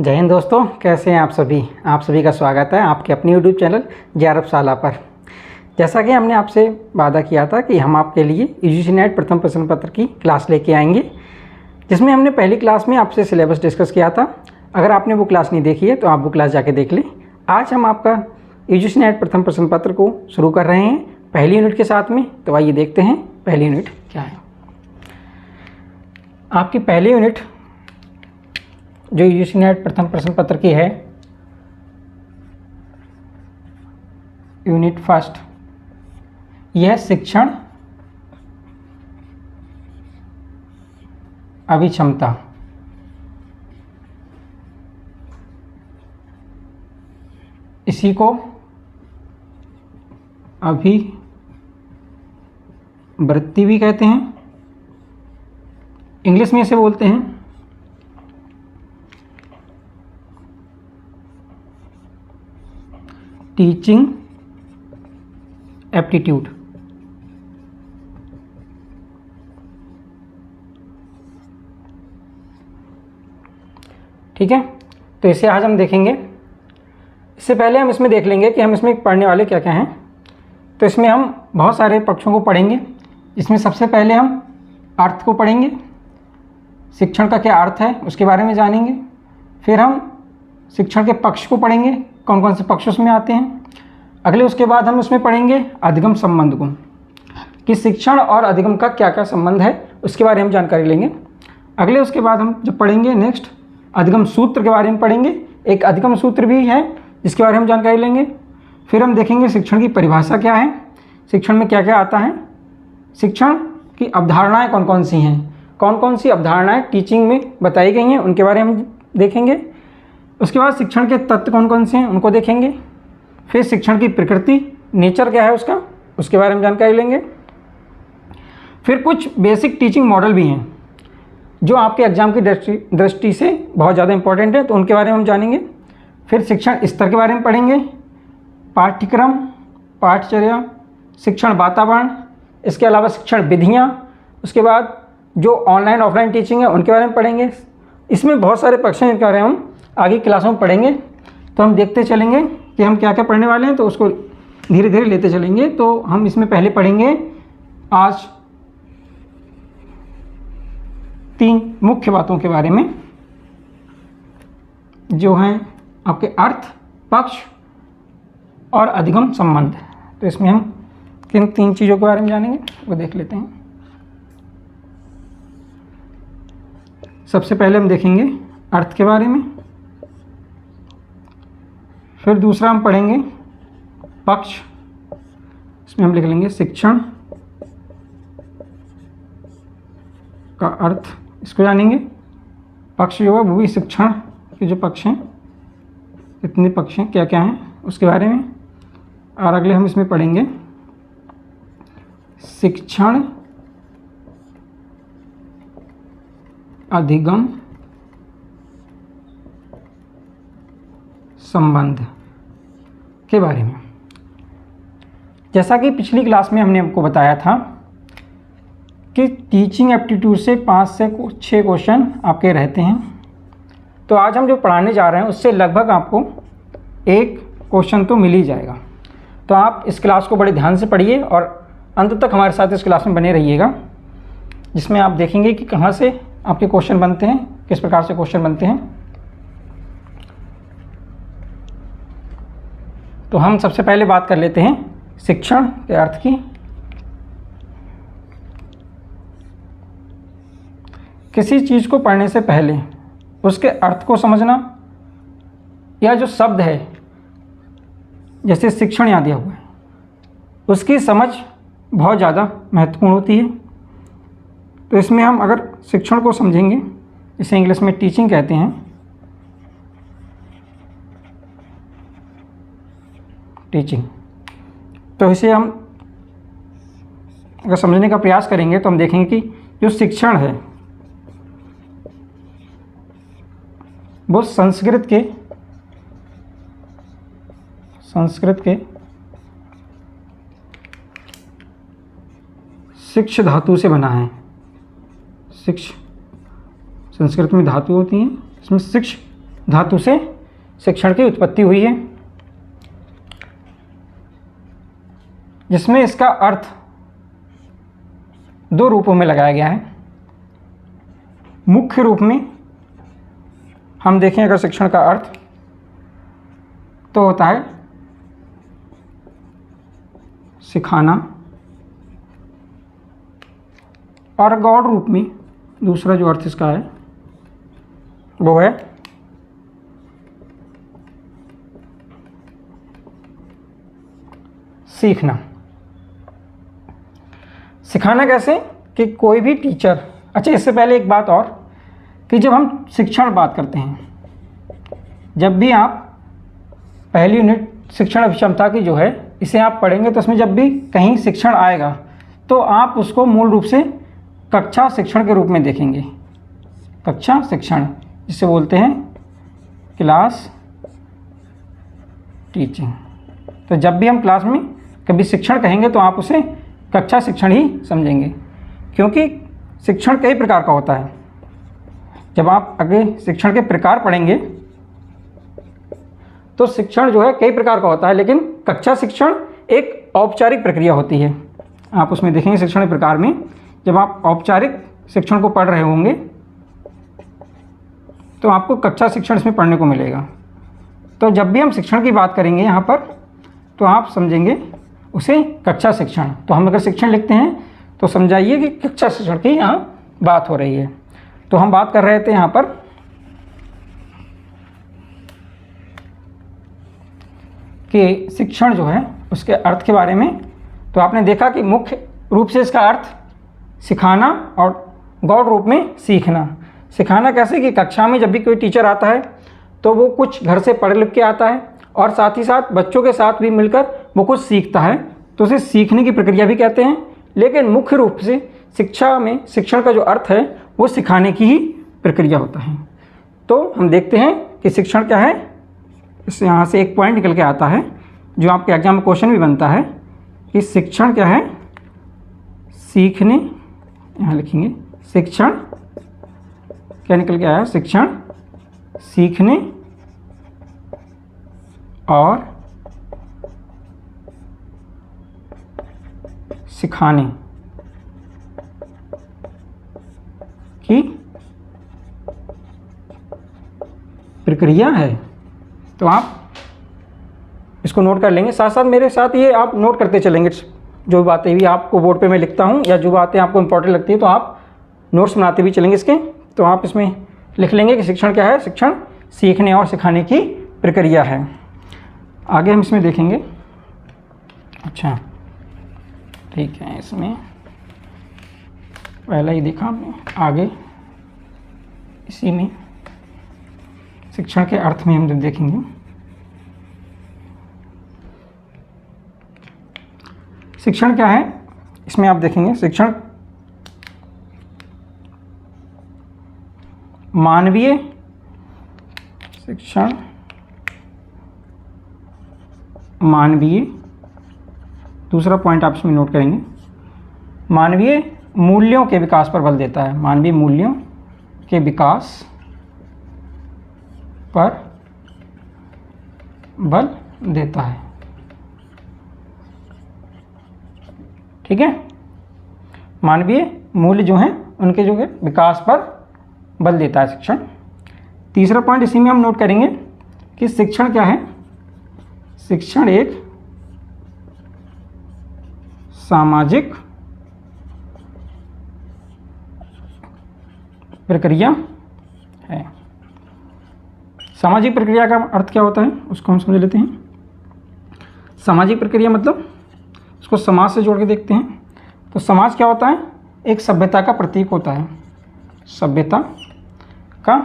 जय हिंद दोस्तों, कैसे हैं आप सभी का स्वागत है आपके अपने यूट्यूब चैनल JRF शाला पर। जैसा कि हमने आपसे वादा किया था कि हम आपके लिए UGC नेट प्रथम प्रश्न पत्र की क्लास लेके आएंगे, जिसमें हमने पहली क्लास में आपसे सिलेबस डिस्कस किया था। अगर आपने वो क्लास नहीं देखी है तो आप वो क्लास जाके देख लें। आज हम आपका UGC नेट प्रथम प्रश्न पत्र को शुरू कर रहे हैं पहली यूनिट के साथ में। तो आइए देखते हैं पहली यूनिट क्या है। आपकी पहली यूनिट जो UGC नेट प्रथम प्रश्न पत्र की है, यूनिट फर्स्ट, यह शिक्षण अभिक्षमता। इसी को अभिवृत्ति भी कहते हैं, इंग्लिश में इसे बोलते हैं टीचिंग एप्टीट्यूड। ठीक है, तो इसे आज हम देखेंगे। इससे पहले हम इसमें देख लेंगे कि हम इसमें पढ़ने वाले क्या क्या हैं। तो इसमें हम बहुत सारे पक्षों को पढ़ेंगे। इसमें सबसे पहले हम अर्थ को पढ़ेंगे, शिक्षण का क्या अर्थ है उसके बारे में जानेंगे। फिर हम शिक्षण के पक्ष को पढ़ेंगे, कौन कौन से पक्ष उसमें आते हैं। अगले उसके बाद हम उसमें पढ़ेंगे अधिगम संबंध को, कि शिक्षण और अधिगम का क्या क्या संबंध है उसके बारे में हम जानकारी लेंगे। अगले उसके बाद हम जब पढ़ेंगे नेक्स्ट अधिगम सूत्र के बारे में पढ़ेंगे। एक अधिगम सूत्र भी है जिसके बारे में हम जानकारी लेंगे। फिर हम देखेंगे शिक्षण की परिभाषा क्या है, शिक्षण में क्या क्या आता है, शिक्षण की अवधारणाएँ कौन कौन सी हैं, कौन कौन सी अवधारणाएँ टीचिंग में बताई गई हैं उनके बारे में हम देखेंगे। उसके बाद शिक्षण के तत्व कौन कौन से हैं उनको देखेंगे। फिर शिक्षण की प्रकृति, नेचर क्या है उसका, उसके बारे में जानकारी लेंगे। फिर कुछ बेसिक टीचिंग मॉडल भी हैं जो आपके एग्जाम की दृष्टि से बहुत ज़्यादा इंपॉर्टेंट है, तो उनके बारे में हम जानेंगे। फिर शिक्षण स्तर के बारे में पढ़ेंगे, पाठ्यक्रम, पाठचर्या, शिक्षण वातावरण, इसके अलावा शिक्षण विधियाँ, उसके बाद जो ऑनलाइन ऑफलाइन टीचिंग है उनके बारे में पढ़ेंगे। इसमें बहुत सारे पक्ष हैं जिनके बारे में हम आगे क्लासों में पढ़ेंगे। तो हम देखते चलेंगे कि हम क्या क्या पढ़ने वाले हैं, तो उसको धीरे धीरे लेते चलेंगे। तो हम इसमें पहले पढ़ेंगे आज 3 मुख्य बातों के बारे में, जो हैं आपके अर्थ, पक्ष और अधिगम संबंध। तो इसमें हम किन 3 चीज़ों के बारे में जानेंगे वो देख लेते हैं। सबसे पहले हम देखेंगे अर्थ के बारे में, फिर दूसरा हम पढ़ेंगे पक्ष, इसमें हम लिख लेंगे शिक्षण का अर्थ, इसको जानेंगे। पक्ष जो है वो भी शिक्षण के जो पक्ष हैं, कितने पक्ष हैं, क्या क्या हैं उसके बारे में। और अगले हम इसमें पढ़ेंगे शिक्षण अधिगम संबंध के बारे में। जैसा कि पिछली क्लास में हमने आपको बताया था कि टीचिंग एप्टीट्यूड से 5 से 6 क्वेश्चन आपके रहते हैं। तो आज हम जो पढ़ाने जा रहे हैं उससे लगभग आपको 1 क्वेश्चन तो मिल ही जाएगा। तो आप इस क्लास को बड़े ध्यान से पढ़िए और अंत तक हमारे साथ इस क्लास में बने रहिएगा, जिसमें आप देखेंगे कि कहाँ से आपके क्वेश्चन बनते हैं, किस प्रकार से क्वेश्चन बनते हैं। तो हम सबसे पहले बात कर लेते हैं शिक्षण के अर्थ की। किसी चीज़ को पढ़ने से पहले उसके अर्थ को समझना, या जो शब्द है जैसे शिक्षण यहाँ दिया हुआ है उसकी समझ बहुत ज़्यादा महत्वपूर्ण होती है। तो इसमें हम अगर शिक्षण को समझेंगे, इसे इंग्लिश में टीचिंग कहते हैं, टीचिंग। तो इसे हम अगर समझने का प्रयास करेंगे तो हम देखेंगे कि जो शिक्षण है वो संस्कृत के शिक्ष धातु से बना है। शिक्ष संस्कृत में धातु होती हैं, इसमें शिक्ष धातु से शिक्षण की उत्पत्ति हुई है, जिसमें इसका अर्थ दो रूपों में लगाया गया है। मुख्य रूप में हम देखें अगर शिक्षण का अर्थ तो होता है सिखाना, और गौड़ रूप में दूसरा जो अर्थ इसका है वो है सीखना। सिखाना कैसे कि कोई भी टीचर, अच्छा इससे पहले एक बात और कि जब हम शिक्षण बात करते हैं, जब भी आप पहली यूनिट शिक्षण अभिक्षमता की जो है इसे आप पढ़ेंगे तो उसमें जब भी कहीं शिक्षण आएगा तो आप उसको मूल रूप से कक्षा शिक्षण के रूप में देखेंगे। कक्षा शिक्षण जिसे बोलते हैं क्लास टीचिंग। तो जब भी हम क्लास में कभी शिक्षण कहेंगे तो आप उसे कक्षा शिक्षण ही समझेंगे, क्योंकि शिक्षण कई प्रकार का होता है। जब आप आगे शिक्षण के प्रकार पढ़ेंगे तो शिक्षण जो है कई प्रकार का होता है, लेकिन कक्षा शिक्षण एक औपचारिक प्रक्रिया होती है। आप उसमें देखेंगे शिक्षण के प्रकार में, जब आप औपचारिक शिक्षण को पढ़ रहे होंगे तो आपको कक्षा शिक्षण इसमें पढ़ने को मिलेगा। तो जब भी हम शिक्षण की बात करेंगे यहाँ पर तो आप समझेंगे उसे कक्षा शिक्षण। तो हम अगर शिक्षण लिखते हैं तो समझाइए कि कक्षा शिक्षण की यहाँ बात हो रही है। तो हम बात कर रहे थे यहाँ पर कि शिक्षण जो है उसके अर्थ के बारे में। तो आपने देखा कि मुख्य रूप से इसका अर्थ सिखाना और गौड़ रूप में सीखना। सिखाना कैसे कि कक्षा में जब भी कोई टीचर आता है तो वो कुछ घर से पढ़ लिख के आता है और साथ ही साथ बच्चों के साथ भी मिलकर वो कुछ सीखता है, तो उसे सीखने की प्रक्रिया भी कहते हैं। लेकिन मुख्य रूप से शिक्षा में शिक्षण का जो अर्थ है वो सिखाने की ही प्रक्रिया होता है। तो हम देखते हैं कि शिक्षण क्या है। इस यहाँ से एक पॉइंट निकल के आता है जो आपके एग्जाम में क्वेश्चन भी बनता है कि शिक्षण क्या है। सीखने, यहाँ लिखेंगे शिक्षण क्या निकल के आया, शिक्षण सीखने और सिखाने की प्रक्रिया है। तो आप इसको नोट कर लेंगे, साथ साथ मेरे साथ ये आप नोट करते चलेंगे। जो बातें भी आपको बोर्ड पे मैं लिखता हूँ या जो बातें आपको इंपॉर्टेंट लगती है तो आप नोट्स बनाते भी चलेंगे इसके। तो आप इसमें लिख लेंगे कि शिक्षण क्या है। शिक्षण सीखने और सिखाने की प्रक्रिया है। आगे हम इसमें देखेंगे। अच्छा ठीक है, इसमें पहला ही देखा हमने, आगे इसी में शिक्षण के अर्थ में हम जब देखेंगे, शिक्षण क्या है इसमें आप देखेंगे। शिक्षण मानवीय शिक्षण मानवीय, दूसरा पॉइंट आप इसमें नोट करेंगे, मानवीय मूल्यों के विकास पर बल देता है। मानवीय मूल्यों के विकास पर बल देता है। ठीक है, मानवीय मूल्य जो हैं उनके जो है विकास पर बल देता है शिक्षण। तीसरा पॉइंट इसी में हम नोट करेंगे कि शिक्षण क्या है। शिक्षण एक सामाजिक प्रक्रिया है। सामाजिक प्रक्रिया का अर्थ क्या होता है उसको हम समझ लेते हैं। सामाजिक प्रक्रिया मतलब उसको समाज से जोड़ के देखते हैं। तो समाज क्या होता है, एक सभ्यता का प्रतीक होता है। सभ्यता का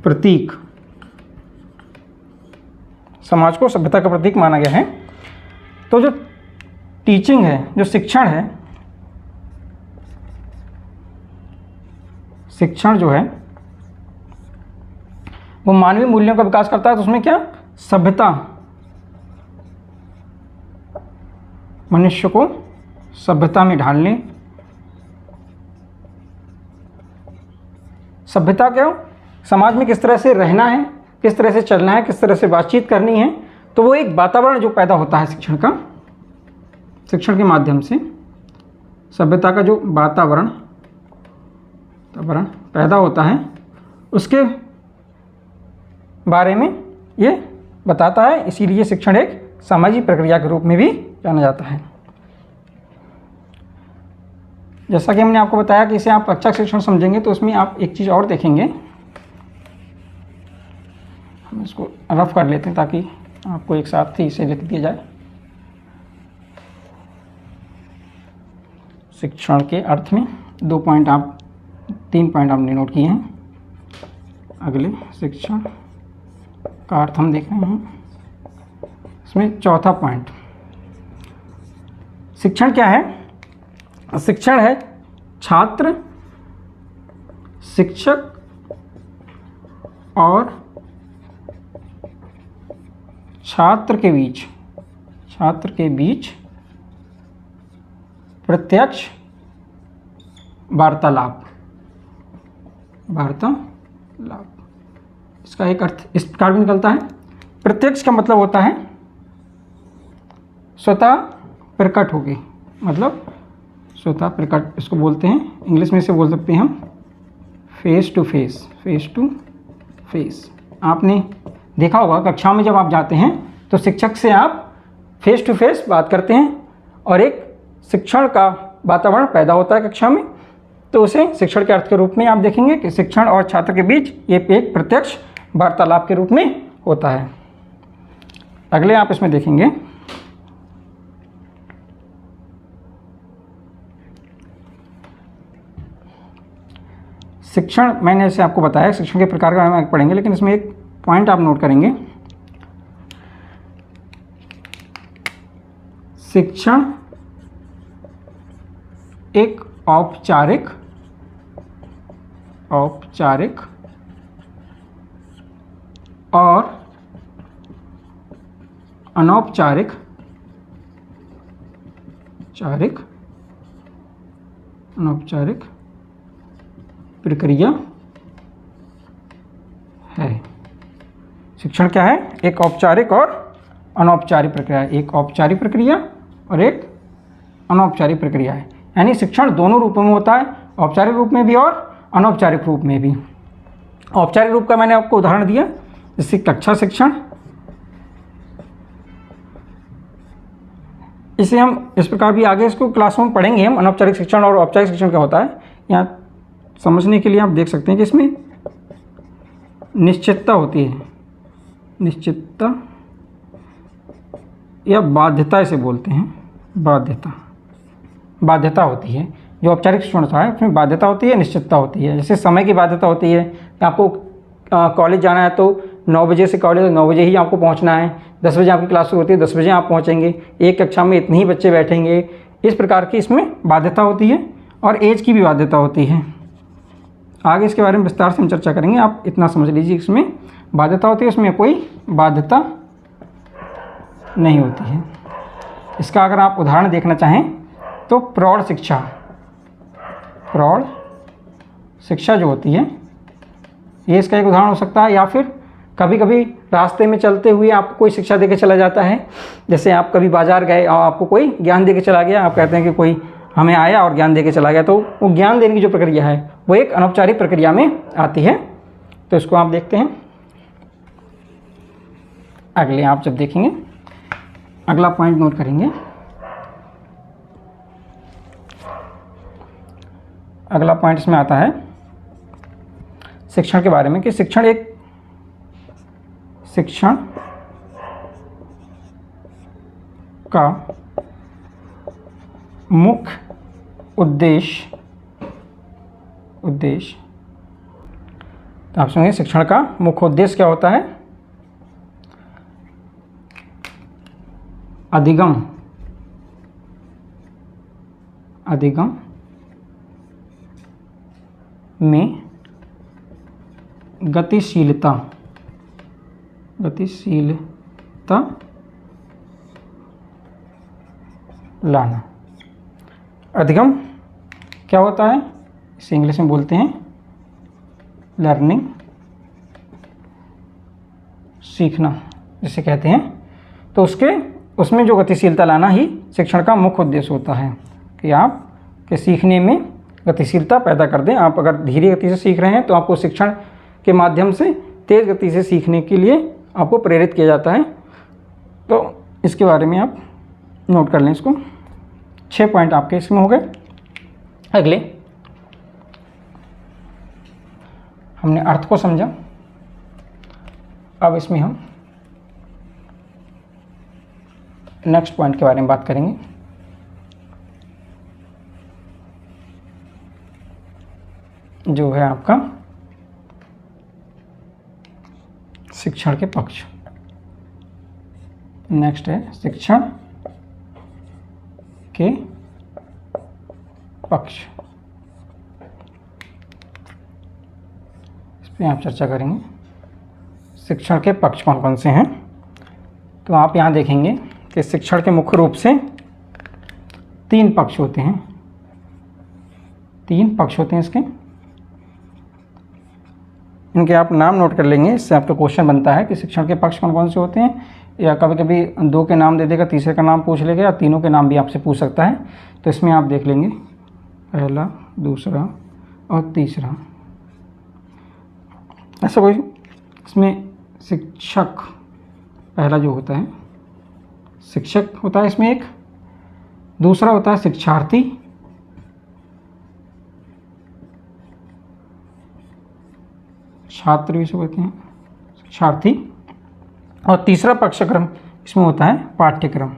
प्रतीक, समाज को सभ्यता का प्रतीक माना गया है। तो जो टीचिंग है, जो शिक्षण है, शिक्षण जो है वो मानवीय मूल्यों का विकास करता है। तो उसमें क्या, सभ्यता, मनुष्य को सभ्यता में ढालने, सभ्यता क्या, समाज में किस तरह से रहना है, किस तरह से चलना है, किस तरह से बातचीत करनी है, तो वो एक वातावरण जो पैदा होता है शिक्षण का, शिक्षण के माध्यम से सभ्यता का जो वातावरण पैदा होता है उसके बारे में ये बताता है। इसीलिए शिक्षण एक सामाजिक प्रक्रिया के रूप में भी जाना जाता है। जैसा कि हमने आपको बताया कि इसे आप अच्छा शिक्षण समझेंगे तो उसमें आप एक चीज़ और देखेंगे, हम इसको रफ कर लेते हैं ताकि आपको एक साथ ही इसे लिख दिया जाए। शिक्षण के अर्थ में 3 पॉइंट आपने नोट किए हैं। अगले शिक्षण का अर्थ हम देख रहे हैं, इसमें चौथा पॉइंट शिक्षण क्या है? शिक्षण है छात्र, शिक्षक और छात्र के बीच प्रत्यक्ष वार्तालाप। इसका एक अर्थ इस प्रकार भी निकलता है। प्रत्यक्ष का मतलब होता है स्वतः प्रकट हो गई, मतलब स्वतः प्रकट, इसको बोलते हैं, इंग्लिश में इसे बोल सकते हैं हम फेस टू फेस। आपने देखा होगा कक्षा में जब आप जाते हैं तो शिक्षक से आप फेस टू फेस बात करते हैं और एक शिक्षण का वातावरण पैदा होता है कक्षा में, तो उसे शिक्षण के अर्थ के रूप में आप देखेंगे कि शिक्षण और छात्र के बीच ये एक प्रत्यक्ष वार्तालाप के रूप में होता है। अगले आप इसमें देखेंगे शिक्षण, मैंने ऐसे आपको बताया शिक्षण के प्रकार के बारे में पढ़ेंगे, लेकिन इसमें एक पॉइंट आप नोट करेंगे, शिक्षण एक औपचारिक और अनौपचारिक प्रक्रिया है। शिक्षण क्या है? एक औपचारिक और अनौपचारिक प्रक्रिया, एक औपचारिक प्रक्रिया और एक अनौपचारिक प्रक्रिया है। यानी शिक्षण दोनों रूपों में होता है, औपचारिक रूप में भी और अनौपचारिक रूप में भी। औपचारिक रूप का मैंने आपको उदाहरण दिया, जैसे कक्षा शिक्षण, इसे हम इस प्रकार भी आगे इसको क्लासरूम पढ़ेंगे हम, अनौपचारिक शिक्षण और औपचारिक शिक्षण क्या होता है। यहाँ समझने के लिए आप देख सकते हैं कि इसमें निश्चितता होती है, निश्चितता या बाध्यता इसे बोलते हैं, बाध्यता होती है। जो औपचारिक शिक्षण होता है उसमें बाध्यता होती है, निश्चितता होती है। जैसे समय की बाध्यता होती है, आपको कॉलेज जाना है तो 9 बजे से कॉलेज 9 बजे ही आपको पहुंचना है, 10 बजे आपकी क्लास शुरू होती है, 10 बजे आप पहुंचेंगे, एक कक्षा में इतने ही बच्चे बैठेंगे, इस प्रकार की इसमें बाध्यता होती है। और एज की भी बाध्यता होती है, आगे इसके बारे में विस्तार से हम चर्चा करेंगे, आप इतना समझ लीजिए। इसमें बाध्यता होती है, इसमें कोई बाध्यता नहीं होती है। इसका अगर आप उदाहरण देखना चाहें तो प्रौढ़ शिक्षा जो होती है ये इसका एक उदाहरण हो सकता है। या फिर कभी कभी रास्ते में चलते हुए आपको कोई शिक्षा देके चला जाता है, जैसे आप कभी बाजार गए और आपको कोई ज्ञान देके चला गया, आप कहते हैं कि कोई हमें आया और ज्ञान देके चला गया, तो वो ज्ञान देने की जो प्रक्रिया है वो एक अनौपचारिक प्रक्रिया में आती है। तो इसको आप देखते हैं। अगले आप जब देखेंगे, अगला पॉइंट नोट करेंगे, अगला पॉइंट इसमें आता है शिक्षण के बारे में कि शिक्षण का मुख्य उद्देश्य तो आप सुनिए, शिक्षण का मुख्य उद्देश्य क्या होता है? अधिगम में गतिशीलता लाना। अधिगम क्या होता है? इसे इंग्लिश में बोलते हैं लर्निंग सीखना जिसे कहते हैं, तो उसमें जो गतिशीलता लाना ही शिक्षण का मुख्य उद्देश्य होता है कि आप के सीखने में गतिशीलता पैदा कर दें। आप अगर धीरे गति से सीख रहे हैं तो आपको शिक्षण के माध्यम से तेज़ गति से सीखने के लिए आपको प्रेरित किया जाता है। तो इसके बारे में आप नोट कर लें इसको। 6 पॉइंट आपके इसमें हो गए। अगले हमने अर्थ को समझा, अब इसमें हम नेक्स्ट पॉइंट के बारे में बात करेंगे। जो है आपका शिक्षण के पक्ष। नेक्स्ट है शिक्षण के पक्ष, इस पर आप चर्चा करेंगे। शिक्षण के पक्ष कौन कौन से हैं, तो आप यहाँ देखेंगे कि शिक्षण के मुख्य रूप से 3 पक्ष होते हैं। 3 पक्ष होते हैं इसके, इनके आप नाम नोट कर लेंगे। इससे आपका क्वेश्चन बनता है कि शिक्षण के पक्ष कौन कौन से होते हैं, या कभी कभी 2 के नाम दे देगा, तीसरे का नाम पूछ लेगा, या तीनों के नाम भी आपसे पूछ सकता है। तो इसमें आप देख लेंगे पहला, दूसरा और तीसरा। ऐसा कोई इसमें शिक्षक पहला जो होता है शिक्षक होता है इसमें एक, दूसरा होता है शिक्षार्थी, छात्र भी कहते हैं शिक्षार्थी, और तीसरा पक्षक्रम इसमें होता है पाठ्यक्रम।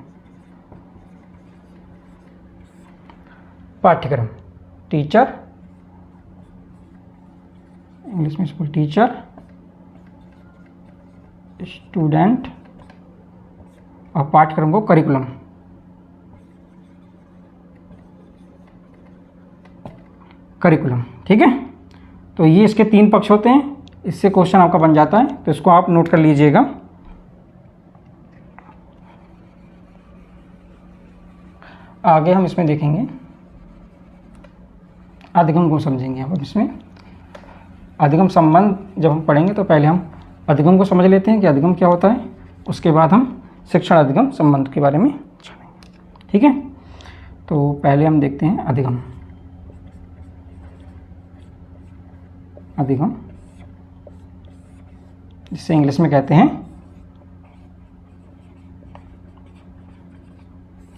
पाठ्यक्रम टीचर, इंग्लिश में इसको टीचर, स्टूडेंट, और पाठ्यक्रम को करिकुलम। करिकुलम, ठीक है। तो ये इसके 3 पक्ष होते हैं। इससे क्वेश्चन आपका बन जाता है, तो इसको आप नोट कर लीजिएगा। आगे हम इसमें देखेंगे अधिगम को समझेंगे। अब इसमें अधिगम संबंध जब हम पढ़ेंगे तो पहले हम अधिगम को समझ लेते हैं कि अधिगम क्या होता है, उसके बाद हम शिक्षण अधिगम संबंध के बारे में जानेंगे, ठीक है। तो पहले हम देखते हैं अधिगम। अधिगम जिसे इंग्लिश में कहते हैं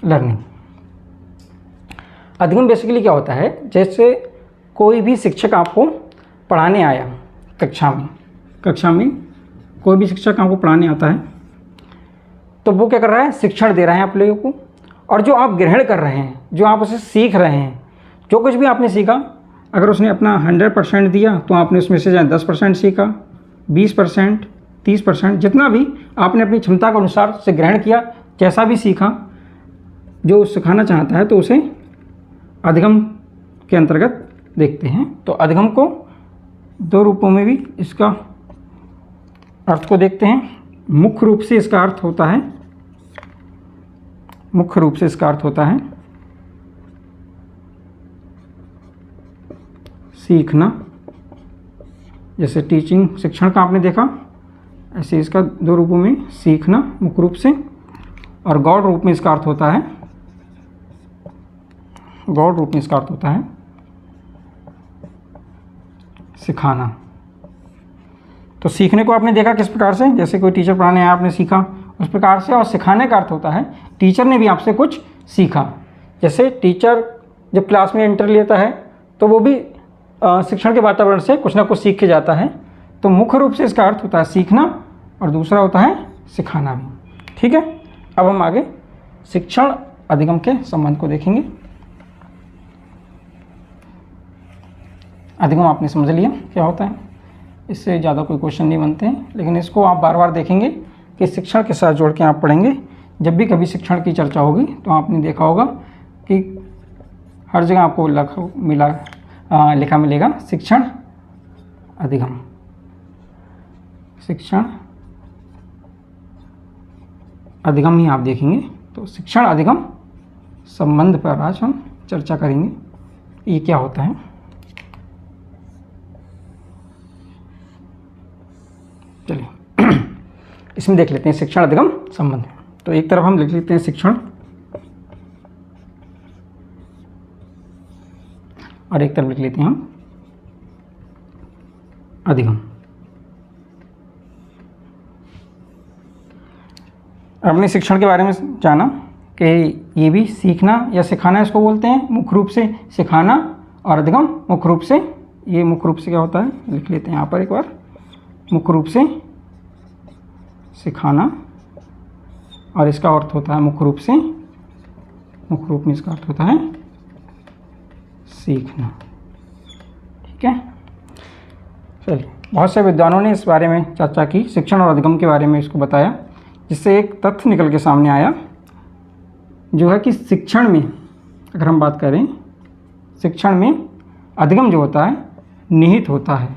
लर्निंग। अधिगम बेसिकली क्या होता है, जैसे कोई भी शिक्षक आपको पढ़ाने आया कक्षा में कोई भी शिक्षक आपको पढ़ाने आता है, तो वो क्या कर रहा है, शिक्षण दे रहा है आप लोगों को, और जो आप ग्रहण कर रहे हैं, जो आप उसे सीख रहे हैं, जो कुछ भी आपने सीखा, अगर उसने अपना 100% दिया तो आपने उसमें से 10% सीखा, 20%, 30%, जितना भी आपने अपनी क्षमता के अनुसार से ग्रहण किया, जैसा भी सीखा, जो सिखाना चाहता है, तो उसे अधिगम के अंतर्गत देखते हैं। तो अधिगम को 2 रूपों में भी इसका अर्थ को देखते हैं। मुख्य रूप से इसका अर्थ होता है सीखना। जैसे टीचिंग शिक्षण का आपने देखा, ऐसे इसका 2 रूपों में सीखना मुख्य रूप से, और गौड़ रूप में इसका अर्थ होता है सिखाना। तो सीखने को आपने देखा किस प्रकार से, जैसे कोई टीचर पढ़ाने आया, आपने सीखा उस प्रकार से, और सिखाने का अर्थ होता है टीचर ने भी आपसे कुछ सीखा। जैसे टीचर जब क्लास में एंटर लेता है तो वो भी शिक्षण के वातावरण से कुछ ना कुछ सीख के जाता है। तो मुख्य रूप से इसका अर्थ होता है सीखना, और दूसरा होता है सिखाना भी, ठीक है। अब हम आगे शिक्षण अधिगम के संबंध को देखेंगे। अधिगम आपने समझ लिया क्या होता है, इससे ज़्यादा कोई क्वेश्चन नहीं बनते हैं, लेकिन इसको आप बार बार देखेंगे कि शिक्षण के साथ जोड़ के आप पढ़ेंगे। जब भी कभी शिक्षण की चर्चा होगी तो आपने देखा होगा कि हर जगह आपको लिखा मिलेगा शिक्षण अधिगम, शिक्षण अधिगम ही आप देखेंगे। तो शिक्षण अधिगम संबंध पर आज हम चर्चा करेंगे, ये क्या होता है। चलिए इसमें देख लेते हैं शिक्षण अधिगम संबंध। तो एक तरफ हम लिख लेते हैं शिक्षण और एक तरफ लिख लेते हैं हम अधिगम। हमने शिक्षण के बारे में जाना कि ये भी सीखना या सिखाना इसको बोलते हैं, मुख्य रूप से सिखाना, और अधिगम मुख्य रूप से, ये मुख्य रूप से क्या होता है लिख लेते हैं यहाँ पर एक बार, मुख्य रूप से सिखाना, और इसका अर्थ होता है मुख्य रूप से, मुख्य रूप में इसका अर्थ होता है सीखना। ठीक है, चलिए बहुत से विद्वानों ने इस बारे में चर्चा की, शिक्षण और अधिगम के बारे में इसको बताया, जिससे एक तथ्य निकल के सामने आया जो है कि शिक्षण में अगर हम बात करें, शिक्षण में अधिगम जो होता है निहित होता है।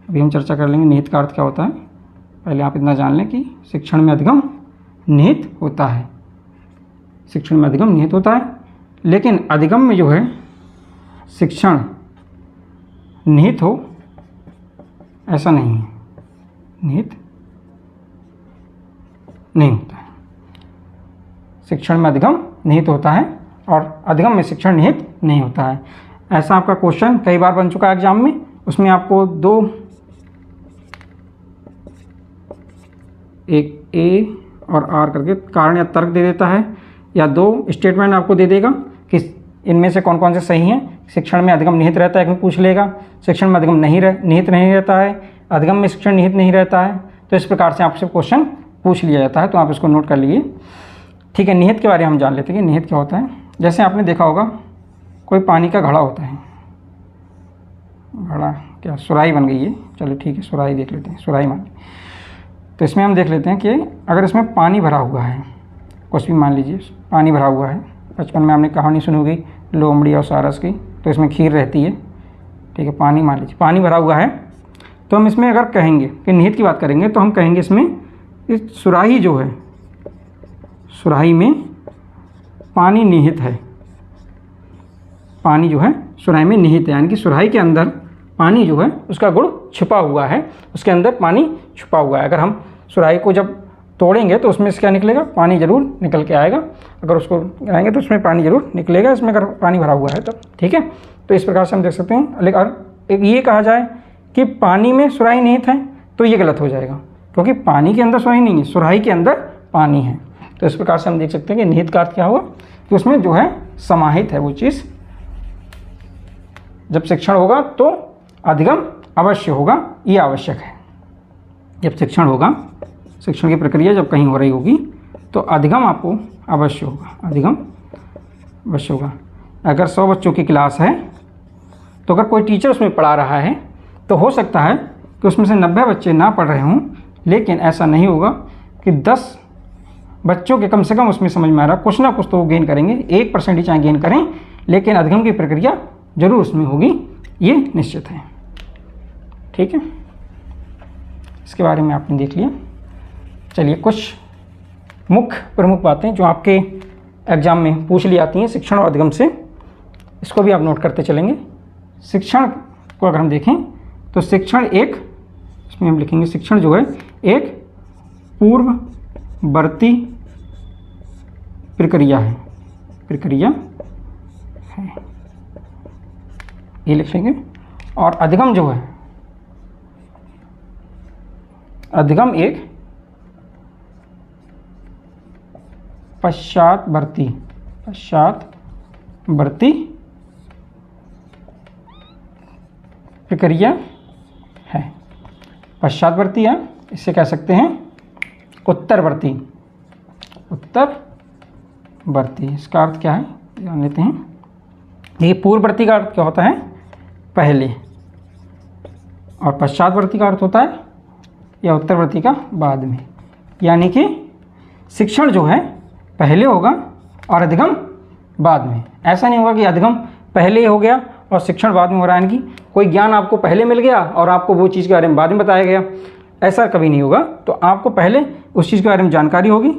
अभी हम चर्चा कर लेंगे निहित का अर्थ क्या होता है। पहले आप इतना जान लें कि शिक्षण में अधिगम निहित होता है, शिक्षण में अधिगम निहित होता है, लेकिन अधिगम में जो है शिक्षण निहित हो ऐसा नहीं है, निहित नहीं होता है। शिक्षण में अधिगम निहित होता है और अधिगम में शिक्षण निहित नहीं होता है। ऐसा आपका क्वेश्चन कई बार बन चुका है एग्जाम में, उसमें आपको दो, एक ए और आर करके कारण या तर्क दे देता है, या दो स्टेटमेंट आपको दे देगा कि इनमें से कौन कौन से सही हैं। शिक्षण में अधिगम निहित रहता है कि पूछ लेगा, शिक्षण में अधिगम निहित नहीं रहता है, अधिगम में शिक्षण निहित नहीं रहता है। तो इस प्रकार से आपसे क्वेश्चन पूछ लिया जाता है, तो आप इसको नोट कर लीजिए। ठीक है, निहित के बारे में हम जान लेते हैं कि निहित क्या होता है। जैसे आपने देखा होगा कोई पानी का घड़ा होता है, घड़ा क्या सुराही बन गई है, चलो ठीक है सुराही देख लेते हैं, सुराही मान ली। तो इसमें हम देख लेते हैं कि अगर इसमें पानी भरा हुआ है, कुछ भी मान लीजिए पानी भरा हुआ है, बचपन में आपने कहानी सुनी होगी लोमड़ी और सारस की, तो इसमें खीर रहती है। ठीक है, पानी मान लीजिए पानी भरा हुआ है, तो हम इसमें अगर कहेंगे कि निहित की बात करेंगे तो हम कहेंगे इसमें इस सुराही जो है, सुराही में पानी निहित है, पानी जो है सुराही में निहित है, यानी कि सुराही के अंदर पानी जो है उसका गुण छुपा हुआ है, उसके अंदर पानी छुपा हुआ है। अगर हम सुराही को जब तोड़ेंगे तो उसमें से क्या निकलेगा, पानी जरूर निकल के आएगा। अगर उसको गिराएंगे तो उसमें पानी जरूर निकलेगा, इसमें अगर पानी भरा हुआ है तब। ठीक है, तो इस प्रकार से हम देख सकते हैं। लेकिन ये कहा जाए कि पानी में सुराही निहित है तो ये गलत हो जाएगा, क्योंकि पानी के अंदर सुराही नहीं है, सुराही के अंदर पानी है। तो इस प्रकार से हम देख सकते हैं कि निहित का अर्थ क्या हुआ कि उसमें जो है समाहित है वो चीज़। जब शिक्षण होगा तो अधिगम अवश्य होगा, ये आवश्यक है। जब शिक्षण होगा, शिक्षण की प्रक्रिया जब कहीं हो रही होगी तो अधिगम आपको अवश्य होगा, अधिगम अवश्य होगा। अगर 100 बच्चों की क्लास है तो अगर कोई टीचर उसमें पढ़ा रहा है तो हो सकता है कि उसमें से 90 बच्चे ना पढ़ रहे हों, लेकिन ऐसा नहीं होगा कि 10 बच्चों के कम से कम उसमें समझ में आ रहा, कुछ ना कुछ तो वो गेन करेंगे, 1% ही चाहे गेन करें, लेकिन अधिगम की प्रक्रिया जरूर उसमें होगी, ये निश्चित है। ठीक है, इसके बारे में आपने देख लिया। चलिए कुछ मुख्य प्रमुख बातें जो आपके एग्जाम में पूछ ली जाती हैं शिक्षण और अधिगम से, इसको भी आप नोट करते चलेंगे। शिक्षण को अगर हम देखें तो शिक्षण एक, इसमें हम लिखेंगे शिक्षण जो है एक पूर्ववर्ती प्रक्रिया है, प्रक्रिया है, ये लिखेंगे। और अधिगम जो है, अधिगम एक पश्चातवर्ती प्रक्रिया है। पश्चातवर्ती है, इसे कह सकते हैं उत्तरवर्ती, उत्तरवर्ती। इसका अर्थ क्या है जान लेते हैं। ये पूर्ववर्ती का अर्थ क्या होता है, पहले, और पश्चातवर्ती का अर्थ होता है या उत्तरवर्ती का बाद में। यानी कि शिक्षण जो है पहले होगा और अधिगम बाद में। ऐसा नहीं होगा कि अधिगम पहले हो गया और शिक्षण बाद में हो रहा है, यानी कि कोई ज्ञान आपको पहले मिल गया और आपको वो चीज़ के बारे में बाद में बताया गया, ऐसा कभी नहीं होगा। तो आपको पहले उस चीज़ के बारे में जानकारी होगी,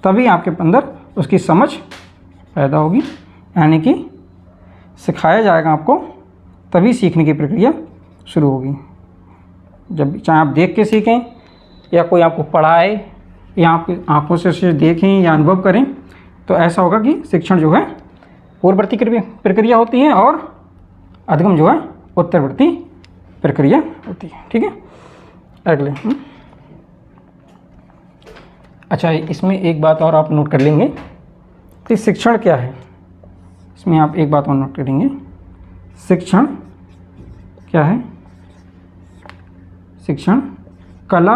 तभी आपके अंदर उसकी समझ पैदा होगी, यानी कि सिखाया जाएगा आपको, तभी सीखने की प्रक्रिया शुरू होगी। जब चाहे आप देख के सीखें या कोई आपको पढ़ाए या आप आँखों से उसे देखें या अनुभव करें, तो ऐसा होगा कि शिक्षण जो है पूर्ववर्ती प्रक्रिया होती है और अधिगम जो है उत्तरवर्ती प्रक्रिया होती है। ठीक है, अगले अच्छा, इसमें एक बात और आप नोट कर लेंगे कि शिक्षण क्या है। इसमें आप एक बात और नोट करेंगे, शिक्षण क्या है। शिक्षण कला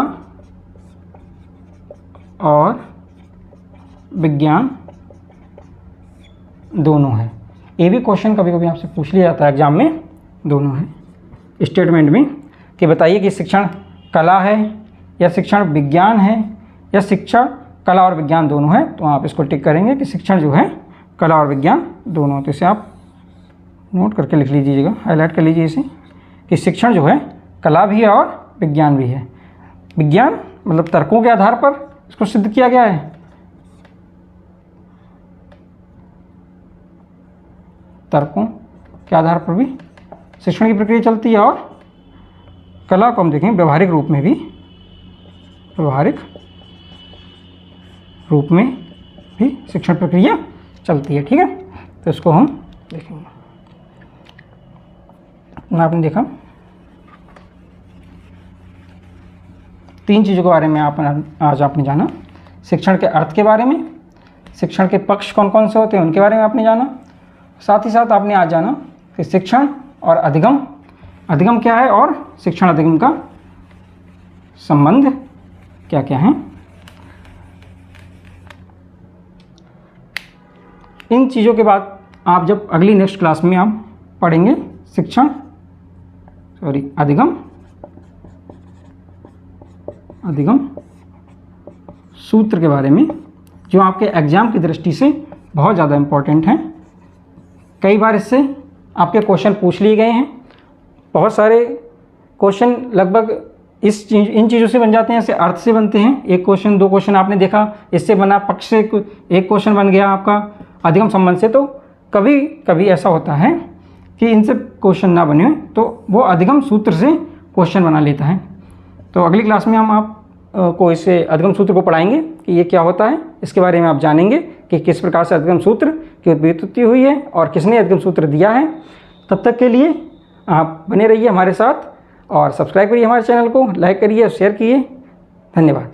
और विज्ञान दोनों है। ये भी क्वेश्चन कभी कभी आपसे पूछ लिया जाता है एग्जाम में, दोनों है स्टेटमेंट में, कि बताइए कि शिक्षण कला है या शिक्षण विज्ञान है या शिक्षण कला और विज्ञान दोनों है। तो आप इसको टिक करेंगे कि शिक्षण जो है कला और विज्ञान दोनों। तो इसे आप नोट करके लिख लीजिएगा, हाईलाइट कर लीजिए इसे, कि शिक्षण जो है कला भी है और विज्ञान भी है। विज्ञान मतलब तर्कों के आधार पर इसको सिद्ध किया गया है, तर्कों के आधार पर भी शिक्षण की प्रक्रिया चलती है, और कला को हम देखें व्यवहारिक रूप में भी, व्यवहारिक रूप में भी शिक्षण प्रक्रिया चलती है। ठीक है, तो इसको हम देखेंगे। आपने देखा 3 चीज़ों के बारे में आज आपने जाना। शिक्षण के अर्थ के बारे में, शिक्षण के पक्ष कौन कौन से होते हैं उनके बारे में आपने जाना। साथ ही साथ आपने आज जाना कि शिक्षण और अधिगम, अधिगम क्या है और शिक्षण अधिगम का संबंध क्या क्या है। इन चीज़ों के बाद आप जब अगली नेक्स्ट क्लास में आप पढ़ेंगे अधिगम सूत्र के बारे में, जो आपके एग्ज़ाम की दृष्टि से बहुत ज़्यादा इम्पोर्टेंट हैं। कई बार इससे आपके क्वेश्चन पूछ लिए गए हैं। बहुत सारे क्वेश्चन लगभग इन चीज़ों से बन जाते हैं, जैसे अर्थ से बनते हैं। 1 क्वेश्चन 2 क्वेश्चन आपने देखा, इससे बना, पक्ष से 1 क्वेश्चन बन गया आपका अधिगम संबंध से। तो कभी कभी ऐसा होता है कि इनसे क्वेश्चन ना बने तो वो अधिगम सूत्र से क्वेश्चन बना लेता है। तो अगली क्लास में हम आपको इसे अधिगम सूत्र को पढ़ाएंगे कि ये क्या होता है। इसके बारे में आप जानेंगे कि किस प्रकार से अधिगम सूत्र की उत्पत्ति हुई है और किसने अधिगम सूत्र दिया है। तब तक के लिए आप बने रहिए हमारे साथ और सब्सक्राइब करिए हमारे चैनल को, लाइक करिए और शेयर कीजिए। धन्यवाद।